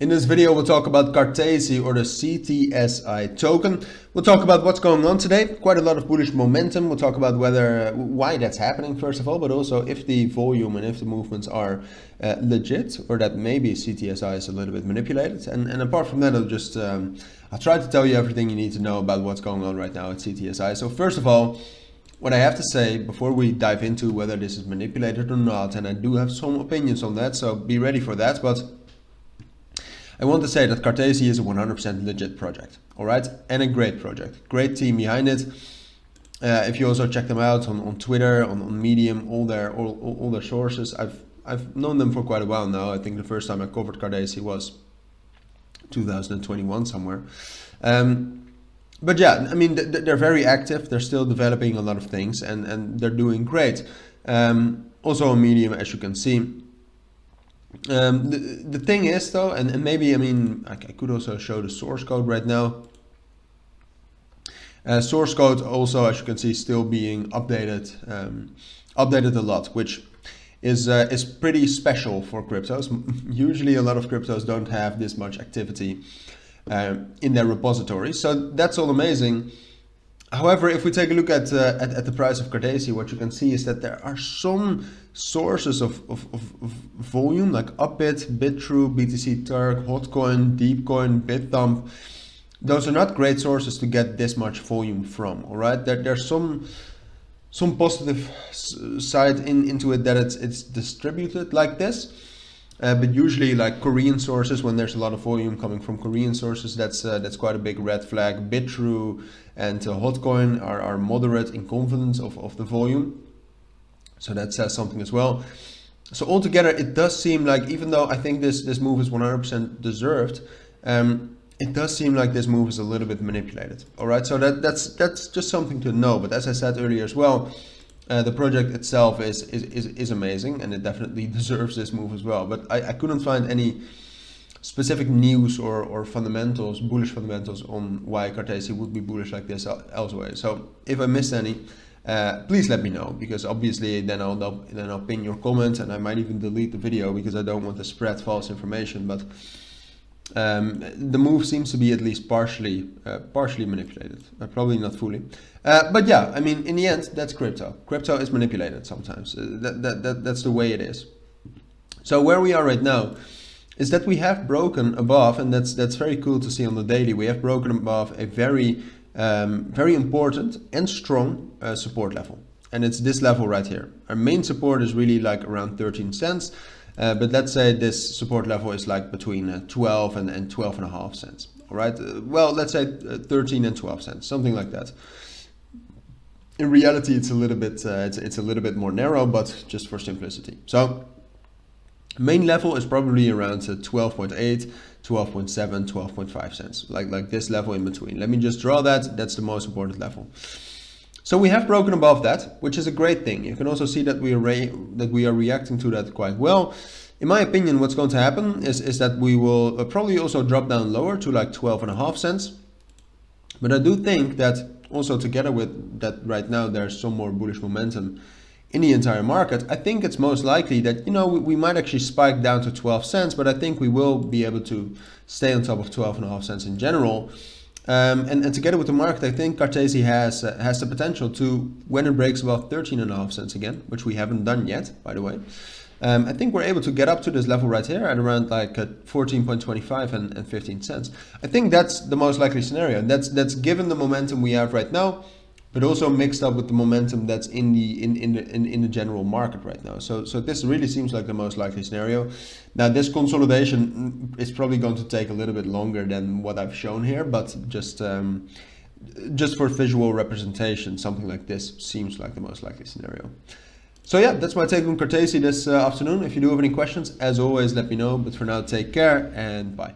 In this video, we'll talk about Cartesi or the Ctsi token. We'll talk about what's going on today. Quite a lot of bullish momentum. We'll talk about why that's happening, first of all, but also if the volume and if the movements are legit, or that maybe Ctsi is a little bit manipulated. And apart from that, I'll try to tell you everything you need to know about what's going on right now at Ctsi. So first of all, what I have to say before we dive into whether this is manipulated or not, and I do have some opinions on that, so be ready for that. But I want to say that Cartesi is a 100% legit project, all right, and a great project, great team behind it. If you also check them out on Twitter, on Medium, all their sources, I've known them for quite a while now. I think the first time I covered Cartesi was 2021 somewhere. But yeah, I mean, they're very active. They're still developing a lot of things, and they're doing great. Also on Medium, as you can see. The thing is though, and maybe, I mean, I could also show the source code right now. Source code also, as you can see, still being updated a lot, which is pretty special for cryptos. Usually a lot of cryptos don't have this much activity in their repository, so that's all amazing. However, if we take a look at the price of Cartesi, what you can see is that there are some sources of volume like Upbit, BitTrue, BTC Turk, Hotcoin, Deepcoin, BitThump. Those are not great sources to get this much volume from. All right, there's some positive side into it that it's distributed like this. But usually, like Korean sources, when there's a lot of volume coming from Korean sources, that's quite a big red flag. BitTrue and Hotcoin are moderate in confidence of the volume, so that says something as well. So altogether, it does seem like, even though I think this move is 100% deserved, it does seem like this move is a little bit manipulated. All right, so that's just something to know. But as I said earlier as well, the project itself is amazing, and it definitely deserves this move as well. But I couldn't find any specific news or fundamentals, bullish fundamentals on why Cartesi would be bullish like this elsewhere. So if I missed any, please let me know, because obviously then I'll pin your comment, and I might even delete the video because I don't want to spread false information. But the move seems to be at least partially manipulated, probably not fully. But yeah, I mean, in the end, that's crypto. Crypto is manipulated sometimes. That's the way it is. So where we are right now is that we have broken above, and that's very cool to see on the daily. We have broken above a very important and strong support level, and it's this level right here. Our main support is really like around 13 cents. But let's say this support level is like between 12 and 12.5 cents. All right. Well, let's say 13 and 12 cents, something like that. In reality, it's a little bit more narrow, but just for simplicity. So main level is probably around 12.8, 12.7, 12.5 cents, like this level in between. Let me just draw that. That's the most important level. So we have broken above that, which is a great thing. You can also see that we are reacting to that quite well. In my opinion, what's going to happen is that we will probably also drop down lower to like 12.5 cents. But I do think that also together with that, right now there's some more bullish momentum in the entire market. I think it's most likely that, you know, we might actually spike down to 12 cents, but I think we will be able to stay on top of 12.5 cents in general. And together with the market, I think Cartesi has the potential to, when it breaks above 13.5 cents again, which we haven't done yet, by the way, I think we're able to get up to this level right here at around like 14.25 and 15 cents. I think that's the most likely scenario. That's given the momentum we have right now, but also mixed up with the momentum that's in the general market right now. So this really seems like the most likely scenario. Now this consolidation is probably going to take a little bit longer than what I've shown here, but just for visual representation, something like this seems like the most likely scenario. So yeah, that's my take on Cartesi this afternoon. If you do have any questions, as always, let me know. But for now, take care and bye.